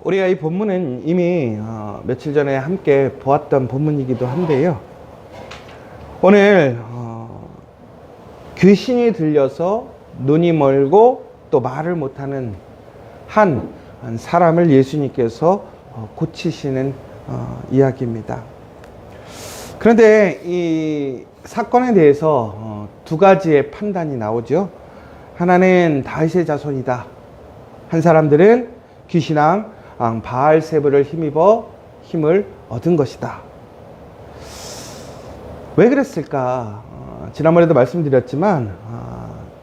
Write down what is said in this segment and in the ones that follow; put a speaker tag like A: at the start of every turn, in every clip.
A: 우리가 이 본문은 이미 며칠 전에 함께 보았던 본문이기도 한데요. 오늘 귀신이 들려서 눈이 멀고 또 말을 못하는 한 사람을 예수님께서 고치시는 이야기입니다. 그런데 이 사건에 대해서 두 가지의 판단이 나오죠. 하나는 다윗의 자손이다. 한 사람들은 귀신왕 바알세불을 힘입어 힘을 얻은 것이다. 왜 그랬을까? 지난번에도 말씀드렸지만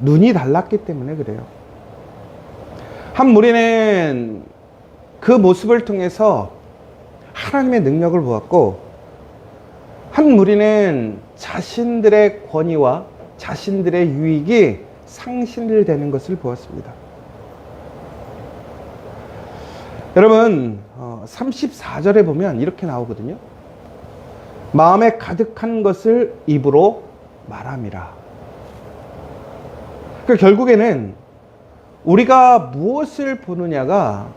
A: 눈이 달랐기 때문에 그래요. 한 무리는 그 모습을 통해서 하나님의 능력을 보았고, 한 무리는 자신들의 권위와 자신들의 유익이 상실되는 것을 보았습니다. 여러분 34절에 보면 이렇게 나오거든요. 마음에 가득한 것을 입으로 말함이라. 그러니까 결국에는 우리가 무엇을 보느냐가,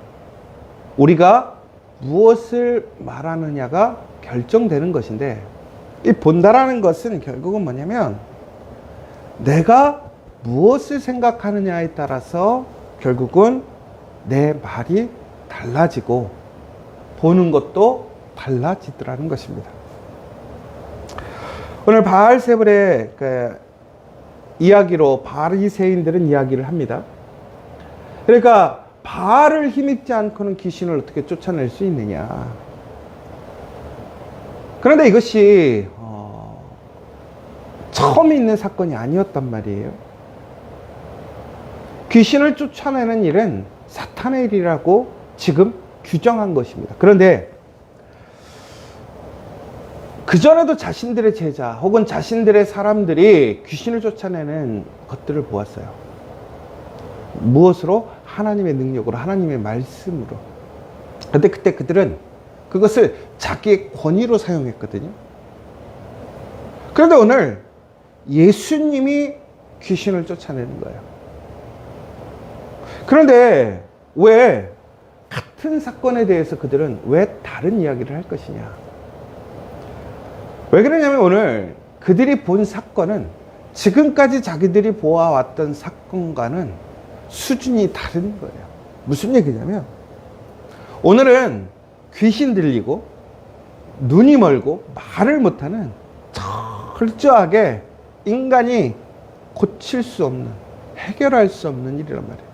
A: 우리가 무엇을 말하느냐가 결정되는 것인데, 이 본다라는 것은 결국은 뭐냐면 내가 무엇을 생각하느냐에 따라서 결국은 내 말이 달라지고 보는 것도 달라지더라는 것입니다. 오늘 바알세불의 이야기로 바리새인들은 이야기를 합니다. 그러니까 바알을 힘입지 않고는 귀신을 어떻게 쫓아낼 수 있느냐. 그런데 이것이 처음 있는 사건이 아니었단 말이에요. 귀신을 쫓아내는 일은 사탄의 일이라고 지금 규정한 것입니다. 그런데 그전에도 자신들의 제자 혹은 자신들의 사람들이 귀신을 쫓아내는 것들을 보았어요. 무엇으로? 하나님의 능력으로, 하나님의 말씀으로. 그런데 그때 그들은 그것을 자기의 권위로 사용했거든요. 그런데 오늘 예수님이 귀신을 쫓아내는 거예요. 그런데 왜 같은 사건에 대해서 그들은 왜 다른 이야기를 할 것이냐? 왜 그러냐면 오늘 그들이 본 사건은 지금까지 자기들이 보아왔던 사건과는 수준이 다른 거예요. 무슨 얘기냐면 오늘은 귀신 들리고 눈이 멀고 말을 못하는 철저하게 인간이 고칠 수 없는, 해결할 수 없는 일이란 말이에요.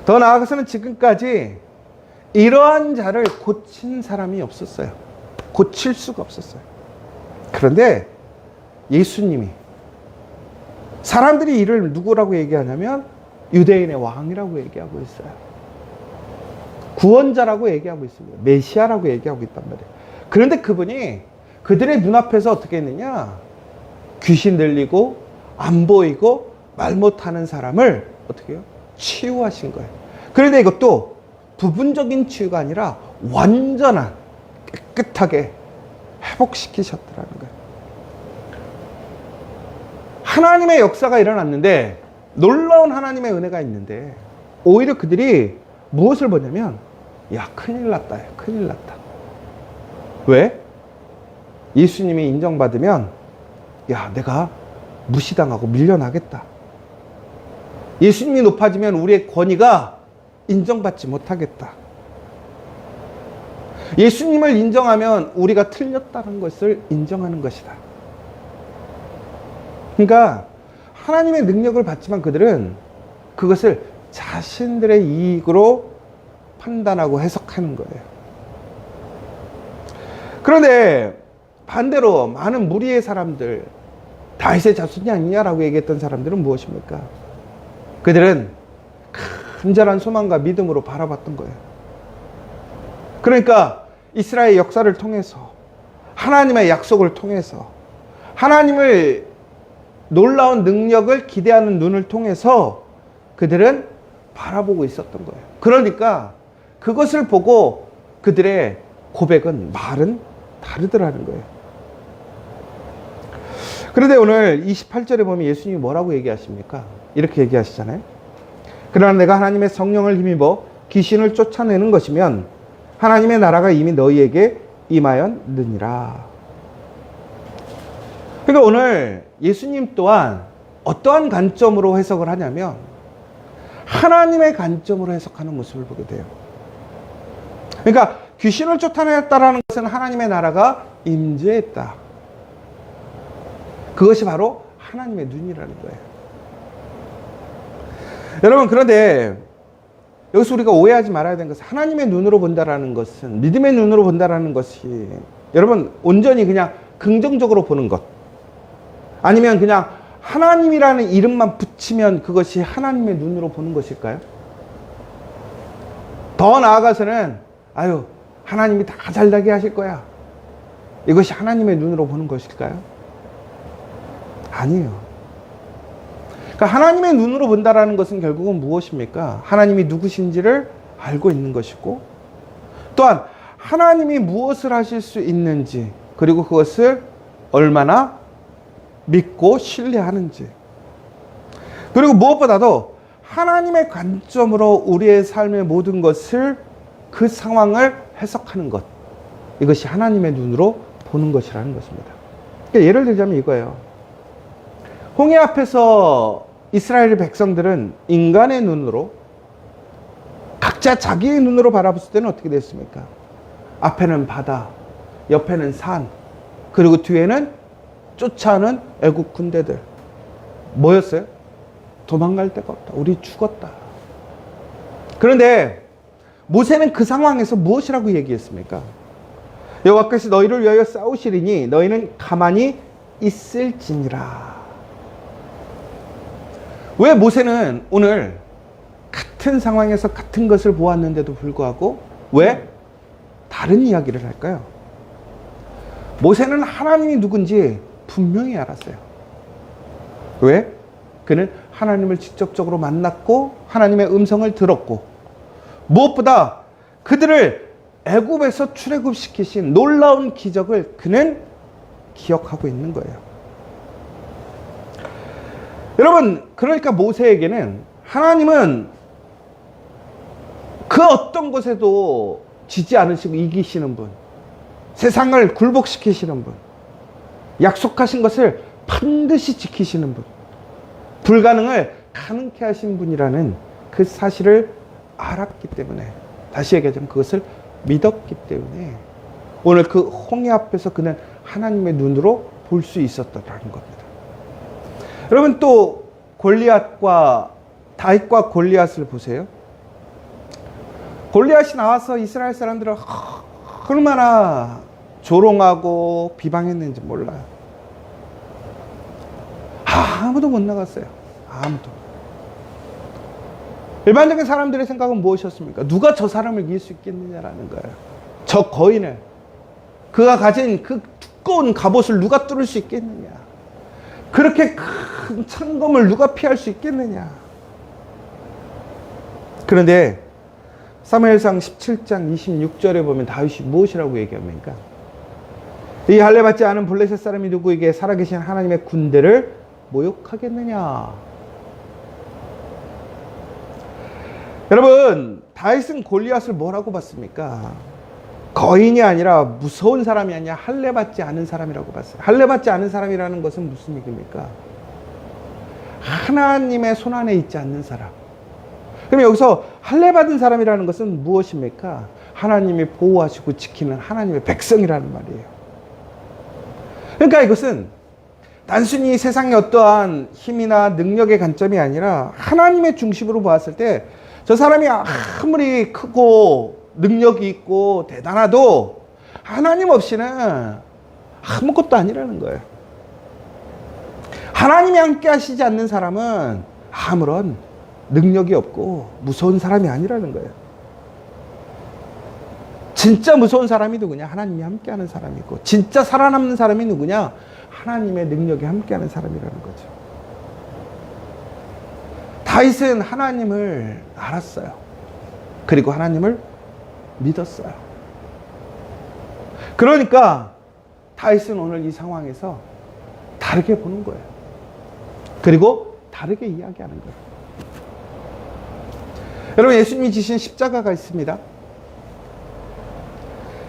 A: 더 나아가서는 지금까지 이러한 자를 고친 사람이 없었어요. 고칠 수가 없었어요. 그런데 예수님이, 사람들이 이를 누구라고 얘기하냐면 유대인의 왕이라고 얘기하고 있어요. 구원자라고 얘기하고 있습니다. 메시아라고 얘기하고 있단 말이에요. 그런데 그분이 그들의 눈앞에서 어떻게 했느냐? 귀신 들리고 안 보이고 말 못하는 사람을 어떻게 해요? 치유하신 거예요. 그런데 이것도 부분적인 치유가 아니라 완전한, 깨끗하게 회복시키셨더라는 거예요. 하나님의 역사가 일어났는데, 놀라운 하나님의 은혜가 있는데, 오히려 그들이 무엇을 보냐면, 야, 큰일 났다. 큰일 났다. 왜? 예수님이 인정받으면, 야, 내가 무시당하고 밀려나겠다. 예수님이 높아지면 우리의 권위가 인정받지 못하겠다. 예수님을 인정하면 우리가 틀렸다는 것을 인정하는 것이다. 그러니까 하나님의 능력을 받지만 그들은 그것을 자신들의 이익으로 판단하고 해석하는 거예요. 그런데 반대로 많은 무리의 사람들, 다윗의 자손이 아니냐라고 얘기했던 사람들은 무엇입니까? 그들은 간절한 소망과 믿음으로 바라봤던 거예요. 그러니까 이스라엘 역사를 통해서, 하나님의 약속을 통해서, 하나님을 놀라운 능력을 기대하는 눈을 통해서 그들은 바라보고 있었던 거예요. 그러니까 그것을 보고 그들의 고백은, 말은 다르더라는 거예요. 그런데 오늘 28절에 보면 예수님이 뭐라고 얘기하십니까? 이렇게 얘기하시잖아요. 그러나 내가 하나님의 성령을 힘입어 귀신을 쫓아내는 것이면 하나님의 나라가 이미 너희에게 임하였느니라. 그러니까 오늘 예수님 또한 어떠한 관점으로 해석을 하냐면 하나님의 관점으로 해석하는 모습을 보게 돼요. 그러니까 귀신을 쫓아냈다라는 것은 하나님의 나라가 임재했다. 그것이 바로 하나님의 눈이라는 거예요. 여러분, 그런데 여기서 우리가 오해하지 말아야 되는 것은 하나님의 눈으로 본다라는 것은, 믿음의 눈으로 본다라는 것이 여러분 온전히 그냥 긍정적으로 보는 것, 아니면 그냥 하나님이라는 이름만 붙이면 그것이 하나님의 눈으로 보는 것일까요? 더 나아가서는 아유, 하나님이 다 잘나게 하실 거야, 이것이 하나님의 눈으로 보는 것일까요? 아니에요. 그러니까 하나님의 눈으로 본다라는 것은 결국은 무엇입니까? 하나님이 누구신지를 알고 있는 것이고, 또한 하나님이 무엇을 하실 수 있는지, 그리고 그것을 얼마나 믿고 신뢰하는지, 그리고 무엇보다도 하나님의 관점으로 우리의 삶의 모든 것을, 그 상황을 해석하는 것, 이것이 하나님의 눈으로 보는 것이라는 것입니다. 그러니까 예를 들자면 이거예요. 홍해 앞에서 이스라엘 백성들은 인간의 눈으로, 각자 자기의 눈으로 바라봤을 때는 어떻게 됐습니까? 앞에는 바다, 옆에는 산, 그리고 뒤에는 쫓아오는 애국 군대들. 뭐였어요? 도망갈 데가 없다. 우리 죽었다. 그런데 모세는 그 상황에서 무엇이라고 얘기했습니까? 여호와께서 너희를 위하여 싸우시리니 너희는 가만히 있을지니라. 왜 모세는 오늘 같은 상황에서 같은 것을 보았는데도 불구하고 왜 다른 이야기를 할까요? 모세는 하나님이 누군지 분명히 알았어요. 왜? 그는 하나님을 직접적으로 만났고 하나님의 음성을 들었고, 무엇보다 그들을 애굽에서 출애굽시키신 놀라운 기적을 그는 기억하고 있는 거예요. 여러분, 그러니까 모세에게는 하나님은 그 어떤 것에도 지지 않으시고 이기시는 분, 세상을 굴복시키시는 분, 약속하신 것을 반드시 지키시는 분, 불가능을 가능케 하신 분이라는 그 사실을 알았기 때문에, 다시 얘기하자면 그것을 믿었기 때문에 오늘 그 홍해 앞에서 그는 하나님의 눈으로 볼 수 있었다는 겁니다. 여러분, 또 골리앗과 다윗과 골리앗을 보세요. 골리앗이 나와서 이스라엘 사람들을 얼마나 조롱하고 비방했는지 몰라요. 아무도 못 나갔어요. 아무도. 일반적인 사람들의 생각은 무엇이었습니까? 누가 저 사람을 이길 수 있겠느냐라는 거예요. 저 거인을, 그가 가진 그 두꺼운 갑옷을 누가 뚫을 수 있겠느냐, 그렇게 큰 창검을 누가 피할 수 있겠느냐. 그런데 사무엘상 17장 26절에 보면 다윗이 무엇이라고 얘기합니까? 이 할례받지 않은 블레셋 사람이 누구에게 살아계신 하나님의 군대를 모욕하겠느냐. 여러분, 다윗은 골리앗을 뭐라고 봤습니까? 거인이 아니라, 무서운 사람이 아니라 할례받지 않은 사람이라고 봤어요. 할례받지 않은 사람이라는 것은 무슨 얘기입니까? 하나님의 손안에 있지 않는 사람. 그럼 여기서 할례받은 사람이라는 것은 무엇입니까? 하나님이 보호하시고 지키는 하나님의 백성이라는 말이에요. 그러니까 이것은 단순히 세상의 어떠한 힘이나 능력의 관점이 아니라 하나님의 중심으로 보았을 때 저 사람이 아무리 크고 능력이 있고 대단하도 하나님 없이는 아무것도 아니라는 거예요. 하나님이 함께 하시지 않는 사람은 아무런 능력이 없고 무서운 사람이 아니라는 거예요. 진짜 무서운 사람이 누구냐? 하나님이 함께하는 사람이고, 진짜 살아남는 사람이 누구냐? 하나님의 능력이 함께하는 사람이라는 거죠. 다윗은 하나님을 알았어요. 그리고 하나님을 믿었어요. 그러니까 다윗은 오늘 이 상황에서 다르게 보는 거예요. 그리고 다르게 이야기하는 거예요. 여러분, 예수님이 지신 십자가가 있습니다.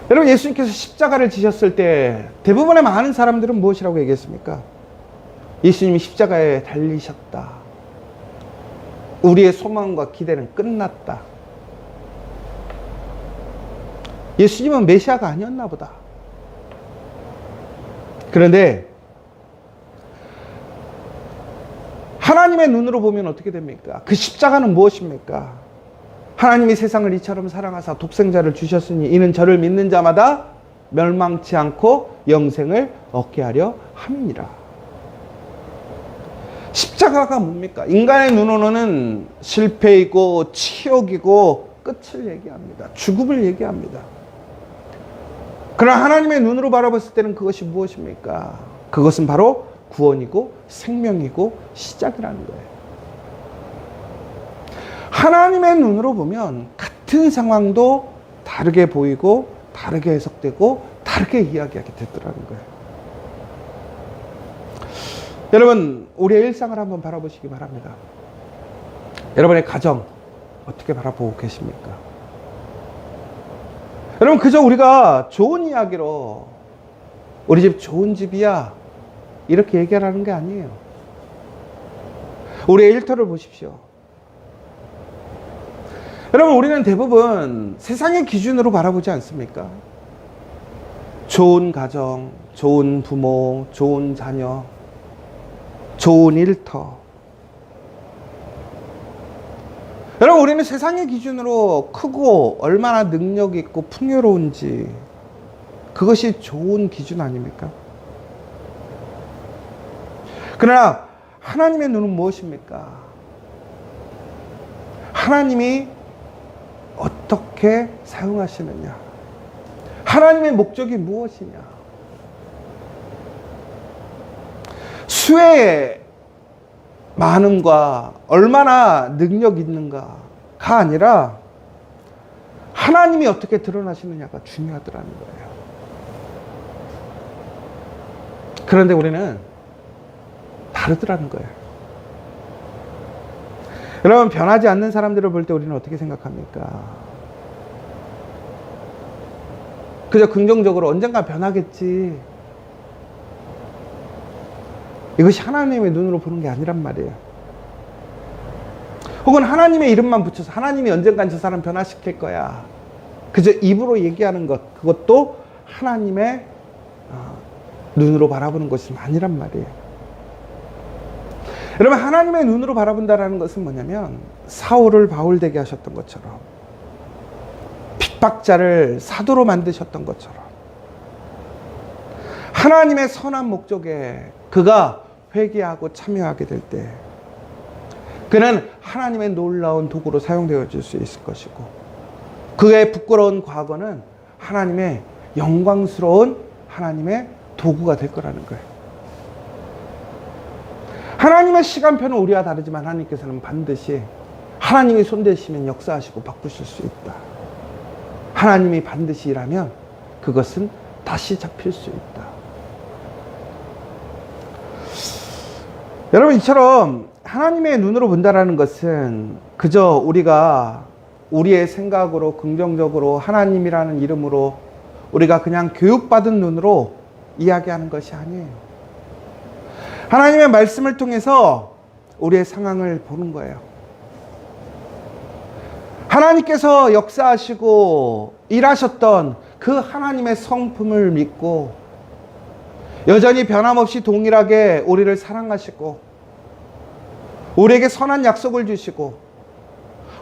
A: 여러분, 예수님께서 십자가를 지셨을 때 대부분의 많은 사람들은 무엇이라고 얘기했습니까? 예수님이 십자가에 달리셨다. 우리의 소망과 기대는 끝났다. 예수님은 메시아가 아니었나 보다. 그런데 하나님의 눈으로 보면 어떻게 됩니까? 그 십자가는 무엇입니까? 하나님이 세상을 이처럼 사랑하사 독생자를 주셨으니 이는 저를 믿는 자마다 멸망치 않고 영생을 얻게 하려 함이니라. 십자가가 뭡니까? 인간의 눈으로는 실패이고 치욕이고 끝을 얘기합니다. 죽음을 얘기합니다. 그러나 하나님의 눈으로 바라봤을 때는 그것이 무엇입니까? 그것은 바로 구원이고 생명이고 시작이라는 거예요. 하나님의 눈으로 보면 같은 상황도 다르게 보이고 다르게 해석되고 다르게 이야기하게 되더라는 거예요. 여러분, 우리의 일상을 한번 바라보시기 바랍니다. 여러분의 가정 어떻게 바라보고 계십니까? 여러분, 그저 우리가 좋은 이야기로 우리 집 좋은 집이야 이렇게 얘기하라는 게 아니에요. 우리의 일터를 보십시오. 여러분, 우리는 대부분 세상의 기준으로 바라보지 않습니까? 좋은 가정, 좋은 부모, 좋은 자녀, 좋은 일터. 여러분, 우리는 세상의 기준으로 크고 얼마나 능력 있고 풍요로운지, 그것이 좋은 기준 아닙니까? 그러나 하나님의 눈은 무엇입니까? 하나님이 어떻게 사용하시느냐? 하나님의 목적이 무엇이냐? 수의 많음과 얼마나 능력 있는가가 아니라 하나님이 어떻게 드러나시느냐가 중요하더라는 거예요. 그런데 우리는 다르더라는 거예요. 여러분, 변하지 않는 사람들을 볼 때 우리는 어떻게 생각합니까? 그저 긍정적으로 언젠가 변하겠지. 이것이 하나님의 눈으로 보는 게 아니란 말이에요. 혹은 하나님의 이름만 붙여서 하나님이 언젠간 저 사람 변화시킬 거야. 그저 입으로 얘기하는 것, 그것도 하나님의 눈으로 바라보는 것이 아니란 말이에요. 여러분, 하나님의 눈으로 바라본다는 것은 뭐냐면 사울을 바울되게 하셨던 것처럼, 핍박자를 사도로 만드셨던 것처럼, 하나님의 선한 목적에 그가 회개하고 참여하게 될 때 그는 하나님의 놀라운 도구로 사용되어질 수 있을 것이고, 그의 부끄러운 과거는 하나님의 영광스러운 하나님의 도구가 될 거라는 거예요. 하나님의 시간표는 우리와 다르지만 하나님께서는 반드시 하나님이 손대시면 역사하시고 바꾸실 수 있다. 하나님이 반드시 일하면 그것은 다시 잡힐 수 있다. 여러분, 이처럼 하나님의 눈으로 본다라는 것은 그저 우리가 우리의 생각으로 긍정적으로 하나님이라는 이름으로 우리가 그냥 교육받은 눈으로 이야기하는 것이 아니에요. 하나님의 말씀을 통해서 우리의 상황을 보는 거예요. 하나님께서 역사하시고 일하셨던 그 하나님의 성품을 믿고 여전히 변함없이 동일하게 우리를 사랑하시고 우리에게 선한 약속을 주시고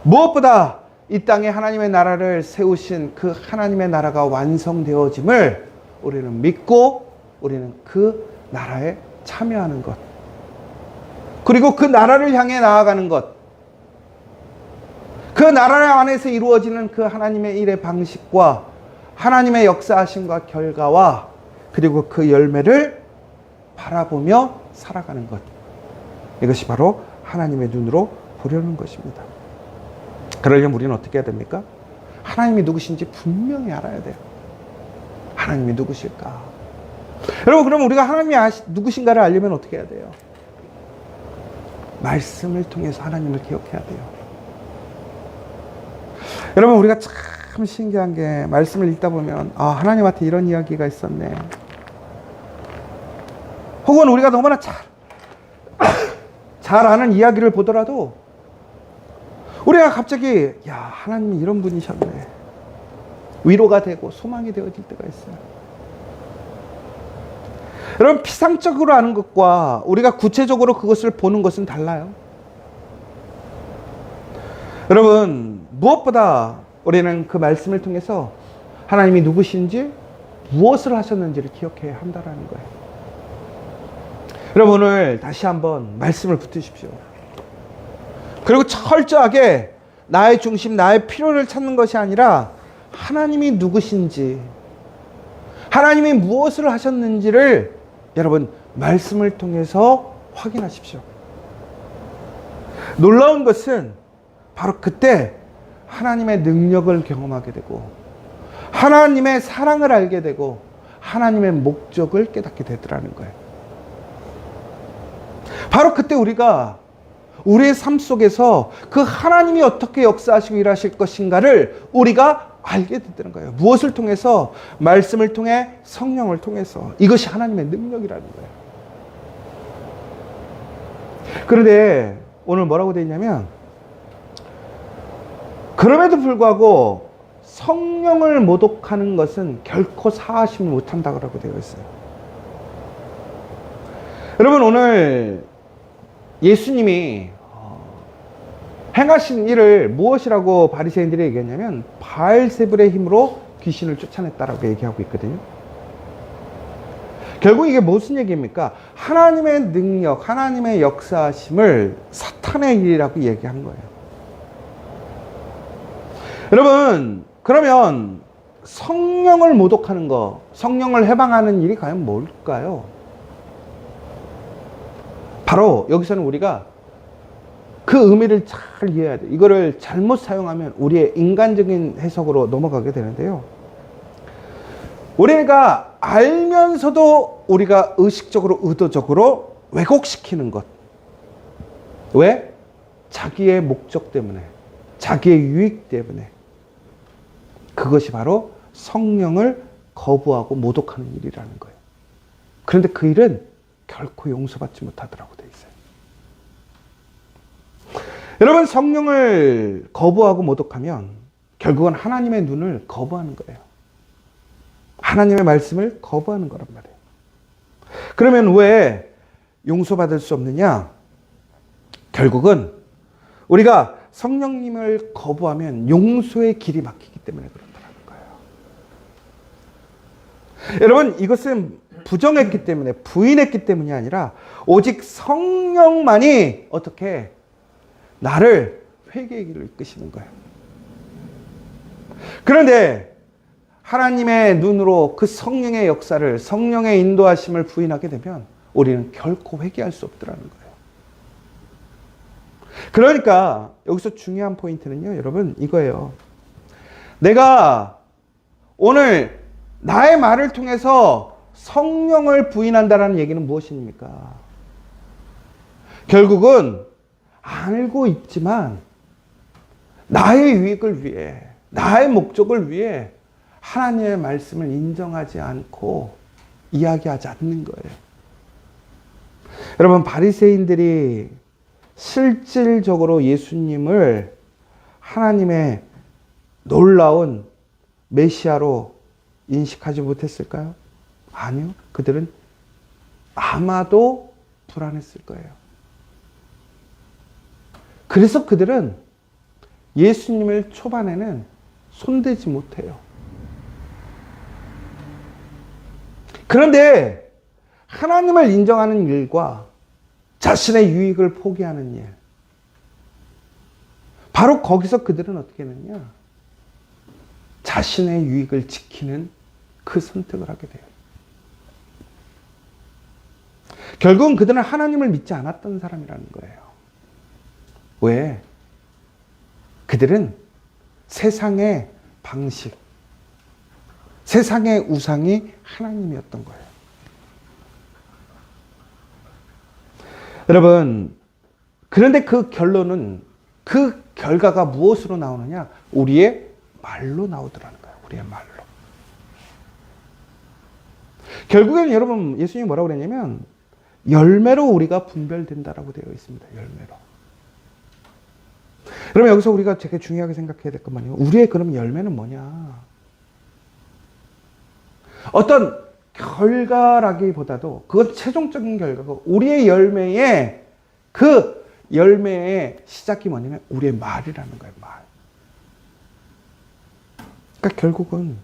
A: 무엇보다 이 땅에 하나님의 나라를 세우신 그 하나님의 나라가 완성되어짐을 우리는 믿고 우리는 그 나라에 참여하는 것, 그리고 그 나라를 향해 나아가는 것, 그 나라 안에서 이루어지는 그 하나님의 일의 방식과 하나님의 역사하심과 결과와 그리고 그 열매를 바라보며 살아가는 것, 이것이 바로 하나님의 눈으로 보려는 것입니다. 그러려면 우리는 어떻게 해야 됩니까? 하나님이 누구신지 분명히 알아야 돼요. 하나님이 누구실까? 여러분, 그러면 우리가 하나님이 누구신가를 알려면 어떻게 해야 돼요? 말씀을 통해서 하나님을 기억해야 돼요. 여러분, 우리가 참 참 신기한 게 말씀을 읽다 보면 아, 하나님한테 이런 이야기가 있었네. 혹은 우리가 너무나 잘 아는 이야기를 보더라도 우리가 갑자기 야, 하나님이 이런 분이셨네. 위로가 되고 소망이 되어질 때가 있어요. 여러분, 피상적으로 아는 것과 우리가 구체적으로 그것을 보는 것은 달라요. 여러분, 무엇보다 우리는 그 말씀을 통해서 하나님이 누구신지 무엇을 하셨는지를 기억해야 한다는 거예요. 여러분, 오늘 다시 한번 말씀을 붙드십시오. 그리고 철저하게 나의 중심, 나의 필요를 찾는 것이 아니라 하나님이 누구신지, 하나님이 무엇을 하셨는지를 여러분 말씀을 통해서 확인하십시오. 놀라운 것은 바로 그때 하나님의 능력을 경험하게 되고 하나님의 사랑을 알게 되고 하나님의 목적을 깨닫게 되더라는 거예요. 바로 그때 우리가 우리의 삶 속에서 그 하나님이 어떻게 역사하시고 일하실 것인가를 우리가 알게 되는 거예요. 무엇을 통해서? 말씀을 통해, 성령을 통해서. 이것이 하나님의 능력이라는 거예요. 그런데 오늘 뭐라고 되어 있냐면 그럼에도 불구하고 성령을 모독하는 것은 결코 사하심을 못한다고 되어 있어요. 여러분, 오늘 예수님이 행하신 일을 무엇이라고 바리새인들이 얘기했냐면 바알세불의 힘으로 귀신을 쫓아냈다라고 얘기하고 있거든요. 결국 이게 무슨 얘기입니까? 하나님의 능력, 하나님의 역사하심을 사탄의 일이라고 얘기한 거예요. 여러분, 그러면 성령을 모독하는 거, 성령을 해방하는 일이 과연 뭘까요? 바로 여기서는 우리가 그 의미를 잘 이해해야 돼요. 이거를 잘못 사용하면 우리의 인간적인 해석으로 넘어가게 되는데요. 우리가 알면서도 우리가 의식적으로, 의도적으로 왜곡시키는 것. 왜? 자기의 목적 때문에, 자기의 유익 때문에. 그것이 바로 성령을 거부하고 모독하는 일이라는 거예요. 그런데 그 일은 결코 용서받지 못하더라고 돼 있어요. 여러분, 성령을 거부하고 모독하면 결국은 하나님의 눈을 거부하는 거예요. 하나님의 말씀을 거부하는 거란 말이에요. 그러면 왜 용서받을 수 없느냐? 결국은 우리가 성령님을 거부하면 용서의 길이 막히기 때문에 그렇다는 거예요. 여러분, 이것은 부정했기 때문에, 부인했기 때문이 아니라 오직 성령만이 어떻게 나를 회개의 길로 이끄시는 거예요. 그런데 하나님의 눈으로 그 성령의 역사를, 성령의 인도하심을 부인하게 되면 우리는 결코 회개할 수 없더라는 거예요. 그러니까 여기서 중요한 포인트는요, 여러분, 이거예요. 내가 오늘 나의 말을 통해서 성령을 부인한다는 얘기는 무엇입니까? 결국은 알고 있지만 나의 유익을 위해, 나의 목적을 위해 하나님의 말씀을 인정하지 않고 이야기하지 않는 거예요. 여러분, 바리새인들이 실질적으로 예수님을 하나님의 놀라운 메시아로 인식하지 못했을까요? 아니요. 그들은 아마도 불안했을 거예요. 그래서 그들은 예수님을 초반에는 손대지 못해요. 그런데 하나님을 인정하는 일과 자신의 유익을 포기하는 일, 바로 거기서 그들은 어떻게 했느냐? 자신의 유익을 지키는 그 선택을 하게 돼요. 결국은 그들은 하나님을 믿지 않았던 사람이라는 거예요. 왜? 그들은 세상의 방식, 세상의 우상이 하나님이었던 거예요. 여러분, 그런데 그 결론은, 그 결과가 무엇으로 나오느냐? 우리의 말로 나오더라는 거예요. 우리의 말로. 결국에는 여러분 예수님이 뭐라고 그랬냐면 열매로 우리가 분별된다라고 되어 있습니다. 열매로. 그러면 여기서 우리가 되게 중요하게 생각해야 될 것만요. 우리의 그럼 열매는 뭐냐? 어떤 결과라기보다도 그것 최종적인 결과고 우리의 열매의 그 열매의 시작이 뭐냐면 우리의 말이라는 거예요. 말. 그러니까 결국은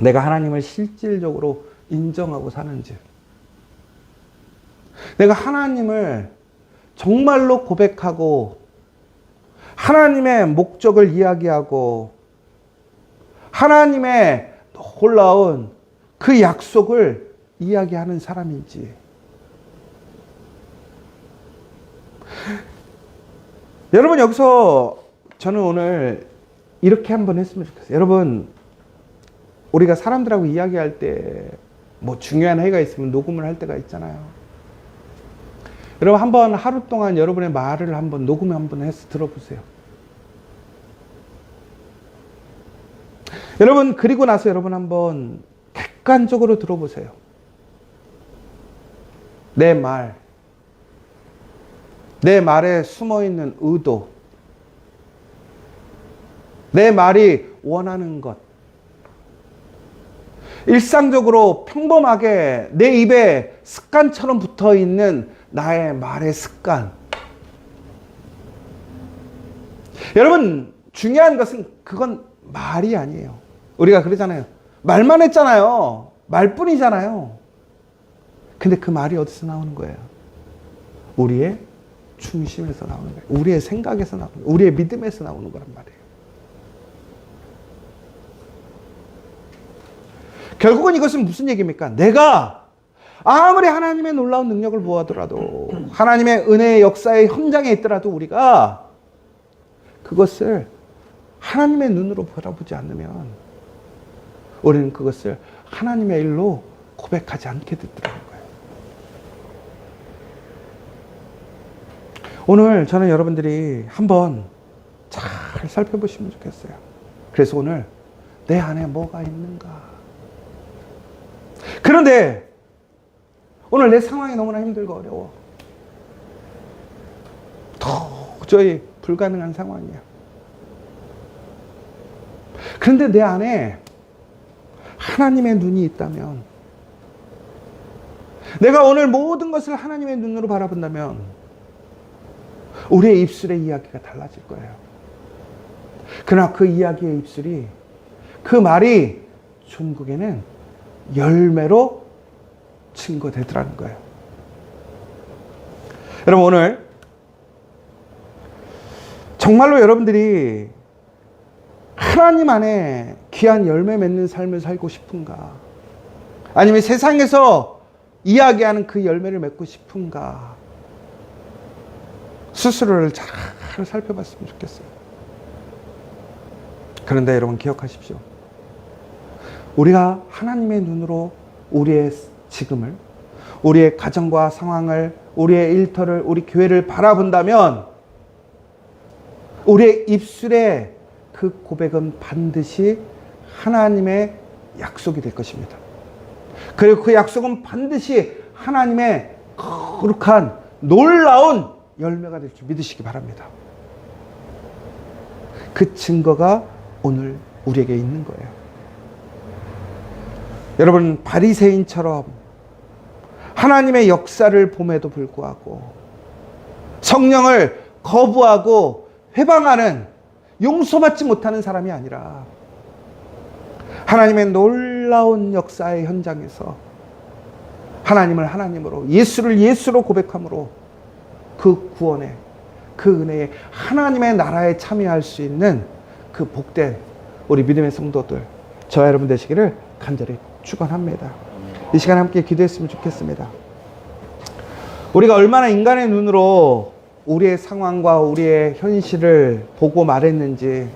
A: 내가 하나님을 실질적으로 인정하고 사는지, 내가 하나님을 정말로 고백하고 하나님의 목적을 이야기하고 하나님의 놀라운 그 약속을 이야기하는 사람인지. 여러분 여기서 저는 오늘 이렇게 한번 했으면 좋겠어요. 여러분 우리가 사람들하고 이야기할 때 뭐 중요한 회의가 있으면 녹음을 할 때가 있잖아요. 여러분 한번 하루 동안 여러분의 말을 한번 녹음 한번 해서 들어보세요. 여러분 그리고 나서 여러분 한번 객관적으로 들어보세요. 내 말에 숨어있는 의도, 내 말이 원하는 것, 일상적으로 평범하게 내 입에 습관처럼 붙어있는 나의 말의 습관. 여러분 중요한 것은 그건 말이 아니에요. 우리가 그러잖아요. 말만 했잖아요. 말뿐이잖아요. 근데 그 말이 어디서 나오는 거예요? 우리의 중심에서 나오는 거예요. 우리의 생각에서 나오는 거예요. 우리의 믿음에서 나오는 거란 말이에요. 결국은 이것은 무슨 얘기입니까? 내가 아무리 하나님의 놀라운 능력을 보아더라도 하나님의 은혜의 역사의 현장에 있더라도 우리가 그것을 하나님의 눈으로 바라보지 않으면 우리는 그것을 하나님의 일로 고백하지 않게 되더라는 거예요. 오늘 저는 여러분들이 한번 잘 살펴보시면 좋겠어요. 그래서 오늘 내 안에 뭐가 있는가? 그런데 오늘 내 상황이 너무나 힘들고 어려워. 도저히 불가능한 상황이야. 그런데 내 안에 하나님의 눈이 있다면, 내가 오늘 모든 것을 하나님의 눈으로 바라본다면 우리의 입술의 이야기가 달라질 거예요. 그러나 그 이야기의 입술이, 그 말이 종국에는 열매로 증거되더라는 거예요. 여러분 오늘 정말로 여러분들이 하나님 안에 귀한 열매 맺는 삶을 살고 싶은가? 아니면 세상에서 이야기하는 그 열매를 맺고 싶은가? 스스로를 잘 살펴봤으면 좋겠어요. 그런데 여러분 기억하십시오. 우리가 하나님의 눈으로 우리의 지금을, 우리의 가정과 상황을, 우리의 일터를, 우리 교회를 바라본다면 우리의 입술에 그 고백은 반드시 하나님의 약속이 될 것입니다. 그리고 그 약속은 반드시 하나님의 거룩한 놀라운 열매가 될 줄 믿으시기 바랍니다. 그 증거가 오늘 우리에게 있는 거예요. 여러분 바리새인처럼 하나님의 역사를 봄에도 불구하고 성령을 거부하고 회방하는, 용서받지 못하는 사람이 아니라 하나님의 놀라운 역사의 현장에서 하나님을 하나님으로, 예수를 예수로 고백함으로 그 구원에, 그 은혜에, 하나님의 나라에 참여할 수 있는 그 복된 우리 믿음의 성도들, 저와 여러분 되시기를 간절히 축원합니다. 이 시간에 함께 기도했으면 좋겠습니다. 우리가 얼마나 인간의 눈으로 우리의 상황과 우리의 현실을 보고 말했는지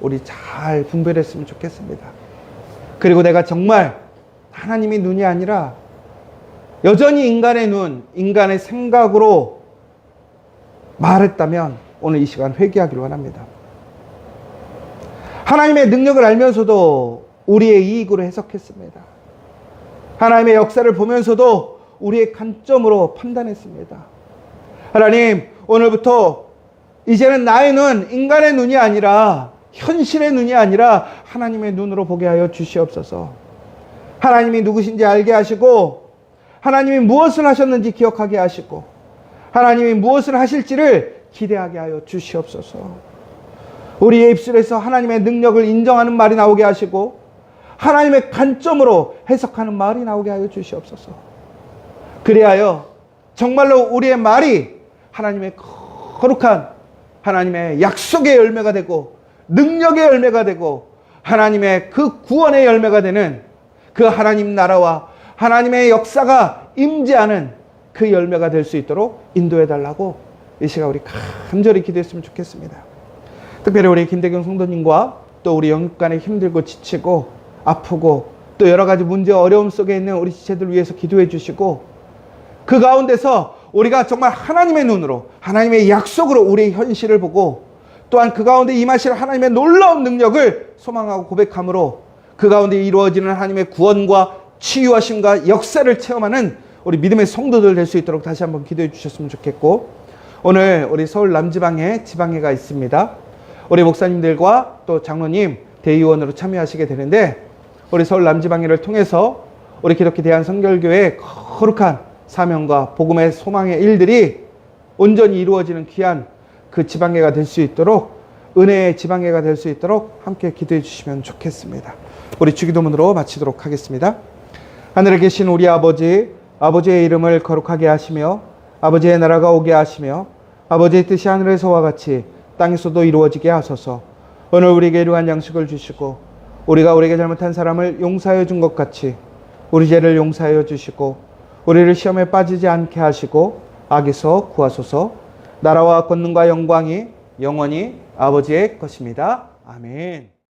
A: 우리 잘 분별했으면 좋겠습니다. 그리고 내가 정말 하나님의 눈이 아니라 여전히 인간의 눈, 인간의 생각으로 말했다면 오늘 이 시간 회개하기를 원합니다. 하나님의 능력을 알면서도 우리의 이익으로 해석했습니다. 하나님의 역사를 보면서도 우리의 관점으로 판단했습니다. 하나님, 오늘부터 이제는 나의 눈, 인간의 눈이 아니라 현실의 눈이 아니라 하나님의 눈으로 보게 하여 주시옵소서. 하나님이 누구신지 알게 하시고 하나님이 무엇을 하셨는지 기억하게 하시고 하나님이 무엇을 하실지를 기대하게 하여 주시옵소서. 우리의 입술에서 하나님의 능력을 인정하는 말이 나오게 하시고 하나님의 관점으로 해석하는 말이 나오게 하여 주시옵소서. 그리하여 정말로 우리의 말이 하나님의 거룩한 하나님의 약속의 열매가 되고 능력의 열매가 되고 하나님의 그 구원의 열매가 되는 그 하나님 나라와 하나님의 역사가 임재하는 그 열매가 될 수 있도록 인도해 달라고 이 시간 우리 간절히 기도했으면 좋겠습니다. 특별히 우리 김대경 성도님과 또 우리 영육간에 힘들고 지치고 아프고 또 여러 가지 문제 어려움 속에 있는 우리 지체들 위해서 기도해 주시고 그 가운데서 우리가 정말 하나님의 눈으로 하나님의 약속으로 우리의 현실을 보고 또한 그 가운데 임하실 하나님의 놀라운 능력을 소망하고 고백함으로 그 가운데 이루어지는 하나님의 구원과 치유하심과 역사를 체험하는 우리 믿음의 성도들 될 수 있도록 다시 한번 기도해 주셨으면 좋겠고, 오늘 우리 서울 남지방에 지방회가 있습니다. 우리 목사님들과 또 장로님 대의원으로 참여하시게 되는데, 우리 서울 남지방회를 통해서 우리 기독교 대한성결교회의 거룩한 사명과 복음의 소망의 일들이 온전히 이루어지는 귀한 그 지방회가 될 수 있도록, 은혜의 지방회가 될 수 있도록 함께 기도해 주시면 좋겠습니다. 우리 주기도문으로 마치도록 하겠습니다. 하늘에 계신 우리 아버지, 아버지의 이름을 거룩하게 하시며 아버지의 나라가 오게 하시며 아버지의 뜻이 하늘에서와 같이 땅에서도 이루어지게 하소서. 오늘 우리에게 일용할 양식을 주시고 우리가 우리에게 잘못한 사람을 용서하여 준 것 같이 우리 죄를 용서하여 주시고 우리를 시험에 빠지지 않게 하시고 악에서 구하소서. 나라와 권능과 영광이 영원히 아버지의 것입니다. 아멘.